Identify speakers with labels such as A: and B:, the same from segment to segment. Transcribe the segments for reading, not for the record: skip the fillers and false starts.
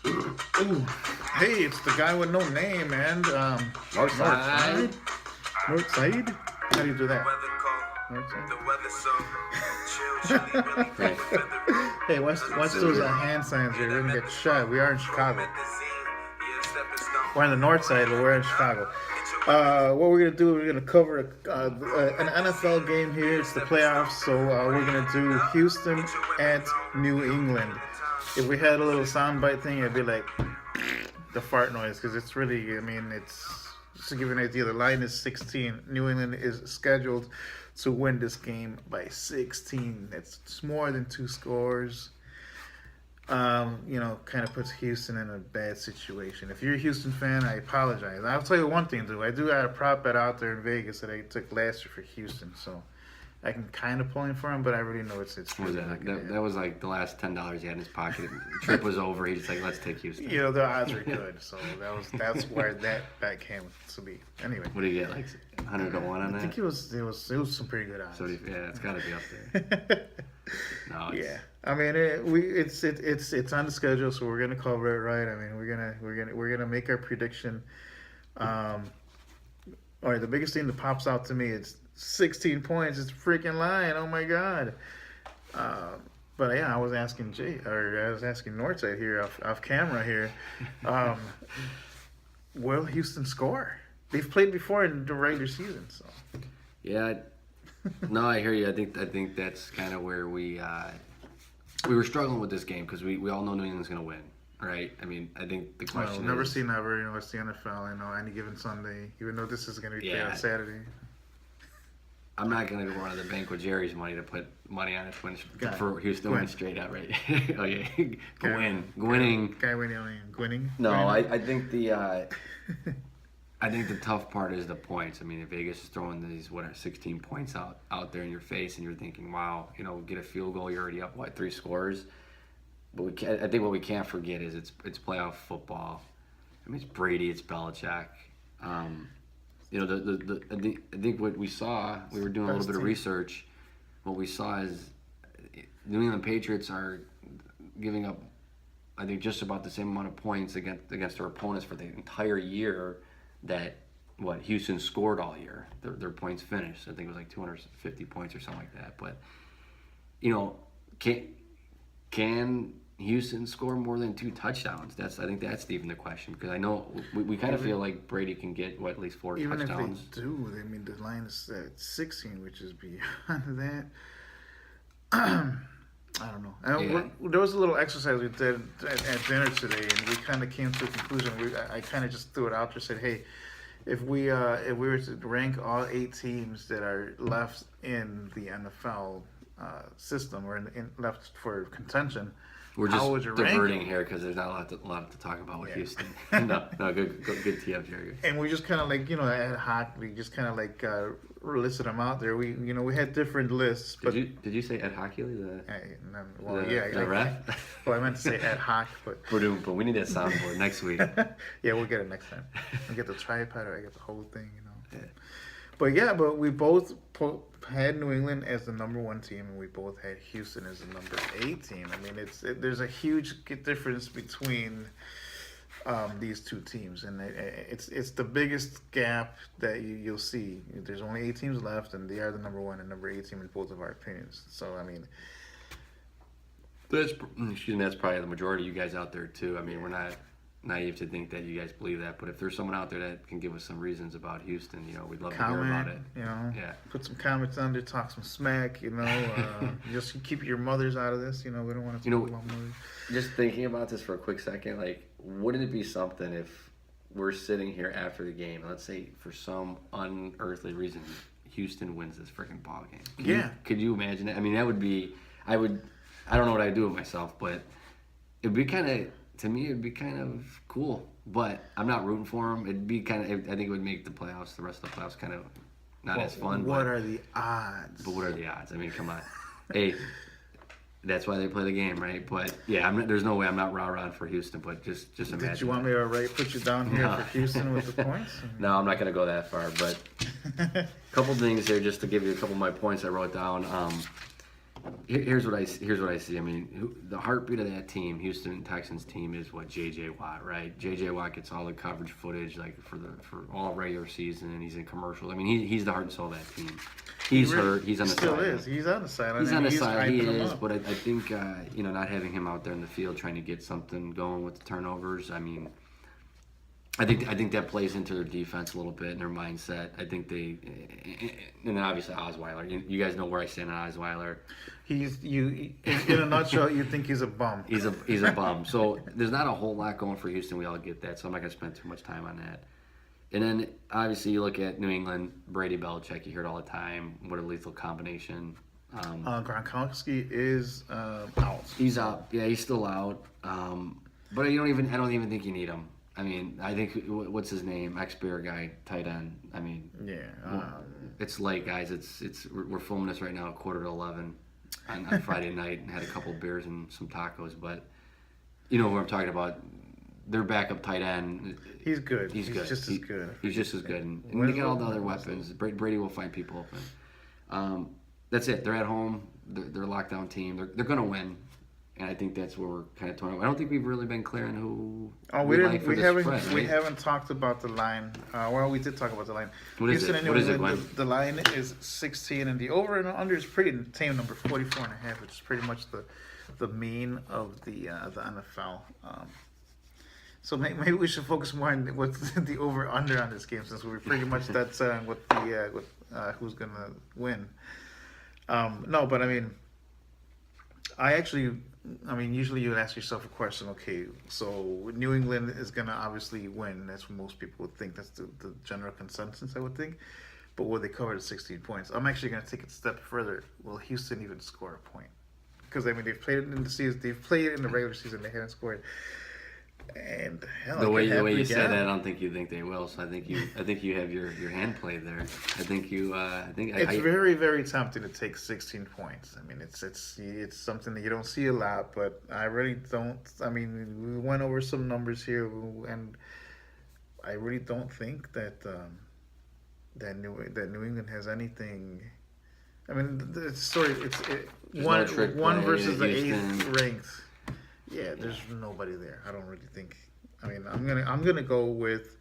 A: Ooh. Hey, it's the guy with no name, and
B: Northside.
A: Northside? How do you do that? Northside. Hey, watch those hand signs here. We're gonna get shot. We are in Chicago. We're on the north side, but we're in Chicago. What we're gonna do? We're gonna cover an NFL game here. It's the playoffs, so we're gonna do Houston at New England. If we had a little soundbite thing, it'd be like the fart noise, because it's really, I mean, it's just to give you an idea. The line is 16. New England is scheduled to win this game by 16. It's more than 2 scores. Kind of puts Houston in a bad situation. If you're a Houston fan, I apologize. I'll tell you one thing, though. I do got a prop bet out there in Vegas that I took last year for Houston, so I can kind of pull in for him, but I already know it's
B: What was that was like the last $10 he had in his pocket. The trip was over. He's like, let's take Houston.
A: The odds are good, so that's where that bet came to be. Anyway,
B: what did you get? Like 100 to 1 on that?
A: I think it was some pretty good odds.
B: So yeah, it's got to be up there. No,
A: yeah. I mean, it's on the schedule, so we're gonna cover it right. I mean, we're gonna make our prediction. All right, the biggest thing that pops out to me is 16 points. It's a freaking line. Oh my god. But yeah, I was asking Northside here off camera here. Will Houston score? They've played before in the regular season, so.
B: Yeah. No, I hear you. I think that's kind of where we were struggling with this game, because we all know New England's going to win, right? I mean, I think the question is...
A: Never say never. It's the NFL. Any given Sunday, even though this is going to be played on Saturday.
B: I'm not going to go run to the bank with Jerry's money to put money on it for Houston to win straight out, right? Oh, yeah. Winning.
A: Winning.
B: No, I think I think the tough part is the points. I mean, if Vegas is throwing these 16 points out there in your face, and you're thinking, wow, get a field goal, you're already up 3 scores. But I think what we can't forget is it's playoff football. I mean, it's Brady, it's Belichick. I think what we saw, we were doing a little bit of research. What we saw is New England Patriots are giving up, I think, just about the same amount of points against their opponents for the entire year that Houston scored all year. Their points finished. I think it was like 250 points or something like that. But can Houston score more than 2 touchdowns? I think that's even the question, because I know we kind of feel like Brady can get at least 4 touchdowns.
A: Even if they do, I mean, the line is at 16, which is beyond that. I don't know. There was a little exercise we did at dinner today, and we kind of came to a conclusion. I kind of just threw it out there, said, hey, if we were to rank all 8 teams that are left in the NFL system, or left for contention,
B: we're just diverting here because there's not a lot to talk about with Houston. no, good tee up, Jerry.
A: And we just kind of ad hoc. We just kind of listed them out there. We had different lists. But
B: did you say ad hocly? The ref?
A: Well, I meant to say ad hoc, but
B: we need that soundboard next week.
A: Yeah, we'll get it next time. I'll get the tripod, or I get the whole thing. Yeah. But we both had New England as the number 1 team, and we both had Houston as the number 8 team. I mean, there's a huge difference between these 2 teams, and it's the biggest gap that you'll see. There's only 8 teams left, and they are the number 1 and number 8 team in both of our opinions. So I mean,
B: that's probably the majority of you guys out there too. I mean, we're not naive to think that you guys believe that, but if there's someone out there that can give us some reasons about Houston, we'd love to hear about it.
A: Put some comments under, talk some smack. Just keep your mothers out of this. We don't want to talk about mothers.
B: Just thinking about this for a quick second, wouldn't it be something if we're sitting here after the game, and let's say for some unearthly reason Houston wins this freaking ball game? Could you imagine it? I mean, that would be. I don't know what I'd do with myself, but it'd be kind of. To me, it'd be kind of cool, but I'm not rooting for them. It'd be kind of. I think it would make the rest of the playoffs, kind of not as fun.
A: What are the odds?
B: But what are the odds? I mean, come on. Hey, that's why they play the game, right? But yeah, there's no way I'm not rah-rahing for Houston. But just imagine.
A: Did you want me to put you down here for Houston with the points?
B: No, I'm not going to go that far. But a couple things here, just to give you a couple of my points I wrote down. Here's what I see. I mean, the heartbeat of that team, Houston Texans team, is what J.J. Watt, right? J.J. Watt gets all the coverage footage like for all regular season, and he's in commercials. I mean, he's the heart and soul of that team. He's hurt. He's on the
A: still
B: sideline.
A: is. He's on the sideline.
B: He's on the side. He
A: hyping him
B: is,
A: up.
B: but I think not having him out there in the field trying to get something going with the turnovers. I mean, I think that plays into their defense a little bit and their mindset. I think and then obviously Osweiler. You guys know where I stand on Osweiler.
A: In a nutshell, you think he's a bum.
B: He's a bum. So there's not a whole lot going for Houston. We all get that. So I'm not gonna spend too much time on that. And then obviously you look at New England, Brady Belichick. You hear it all the time. What a lethal combination.
A: Gronkowski is out.
B: He's out. Yeah, he's still out. But I don't even think you need him. I mean, I think what's his name, ex-Bear guy, tight end. I mean, it's late, guys. We're filming this right now at 10:45 on Friday night, and had a couple beers and some tacos. But you know who I'm talking about. Their backup tight end.
A: He's good.
B: He's good.
A: Just as good.
B: He's just as good, and they got all the other weapons. Brady will find people open. That's it. They're at home. They're a lockdown team. They're gonna win. And I think that's where we're kind of torn. I don't think we've really been clear on who
A: we haven't talked about the line. Well, we did talk about the line.
B: What is it?
A: The line is 16, and the over and under is pretty tame number 44.5, which is pretty much the mean of the NFL. So maybe we should focus more on what's the over under on this game, since we're pretty much that's what who's gonna win. No, but I mean, usually you would ask yourself a question, okay, so New England is going to obviously win. That's what most people would think. That's the general consensus, I would think. But will they cover the 16 points? I'm actually going to take it a step further. Will Houston even score a point? Because, I mean, they've played it in the season. They've played it in the regular season. They haven't scored. And hell,
B: the way you said that, I don't think you think they will. So I think you have your hand played there. It's
A: very, very tempting to take 16 points. I mean, it's something that you don't see a lot, but I really don't. I mean, we went over some numbers here, and I really don't think that New England has anything. I mean, the story one versus the 8th ranked. Yeah, there's nobody there. I don't really think. I mean, I'm gonna go with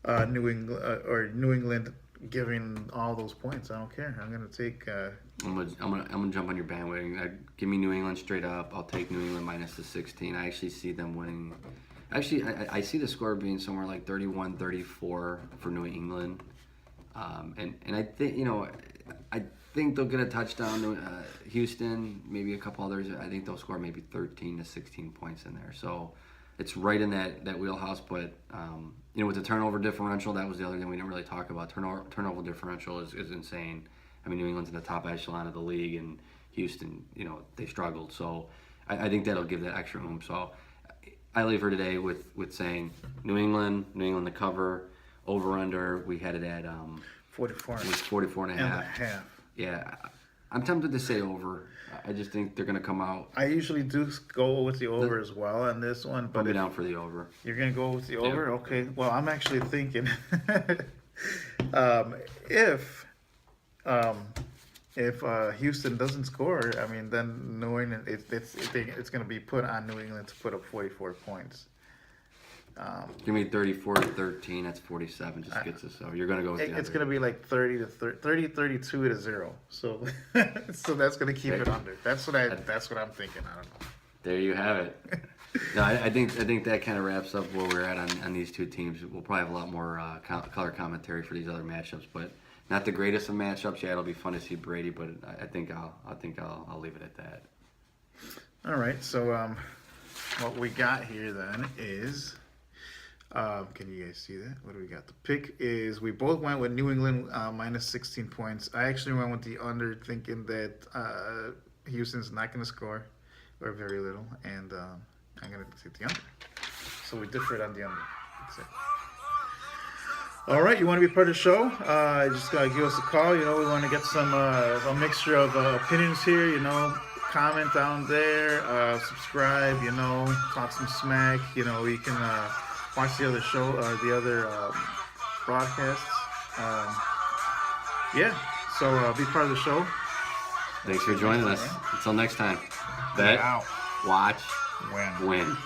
A: New England giving all those points. I don't care. I'm gonna take.
B: I'm gonna jump on your bandwagon. Give me New England straight up. I'll take New England minus the 16. I actually see them winning. Actually, I see the score being somewhere like 31-34 for New England. And I think I think they'll get a touchdown to Houston, maybe a couple others. I think they'll score maybe 13 to 16 points in there. So it's right in that wheelhouse. But with the turnover differential, that was the other thing we didn't really talk about. Turnover differential is insane. I mean, New England's in the top echelon of the league, and Houston, they struggled. So I think that'll give that extra oomph. So I leave her today with saying New England to cover. Over under, we had it at
A: 44.
B: It was 44 and a half. Yeah, I'm tempted to say over. I just think they're going to come out.
A: I usually do go with the over as well on this one. But
B: I'll be down for the over.
A: You're going to go with the over?
B: Yeah.
A: Okay. Well, I'm actually thinking if Houston doesn't score, I mean, then New England, it's going to be put on New England to put up 44 points.
B: Give me 34-13. That's 47. Just gets us. So you're gonna go with the
A: it's gonna be like 32 to 0. So so that's gonna keep it under. That's what I'm thinking. I don't know.
B: There you have it. No, I think that kind of wraps up where we're at on these two teams. We'll probably have a lot more color commentary for these other matchups, but not the greatest of matchups. Yeah, it'll be fun to see Brady, but I think I'll leave it at that.
A: All right. So what we got here then is. Can you guys see that? What do we got? The pick is we both went with New England minus 16 points. I actually went with the under, thinking that Houston's not going to score or very little, and I'm going to take the under. So we differed on the under. That's it. All right, you want to be part of the show? Just give us a call. We want to get some a mixture of opinions here. Comment down there, subscribe. Talk some smack. You can. Watch the other show, the other broadcasts. So be part of the show.
B: Thanks for joining us. Until next time. Bet,
A: Out.
B: watch,
A: Win.
B: win.